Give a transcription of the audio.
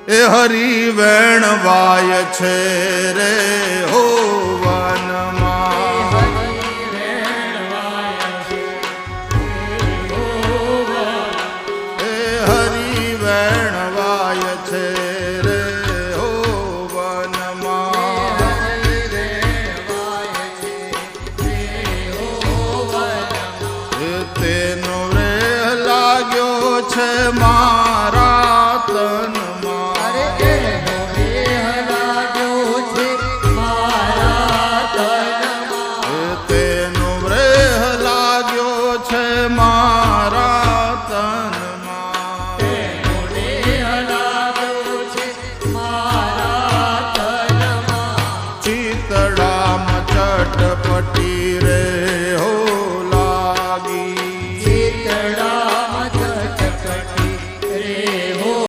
એ હરી વેણવાય છે રે હો વનમાં એ હરી વેણવાય છે રે હો વનમાં એ તેનો રે લાગ્યો છે મારા તનમાં તેનો રેહ લાગ્યો છે મારા તનમાં ચિતડામાં ચટપટી રે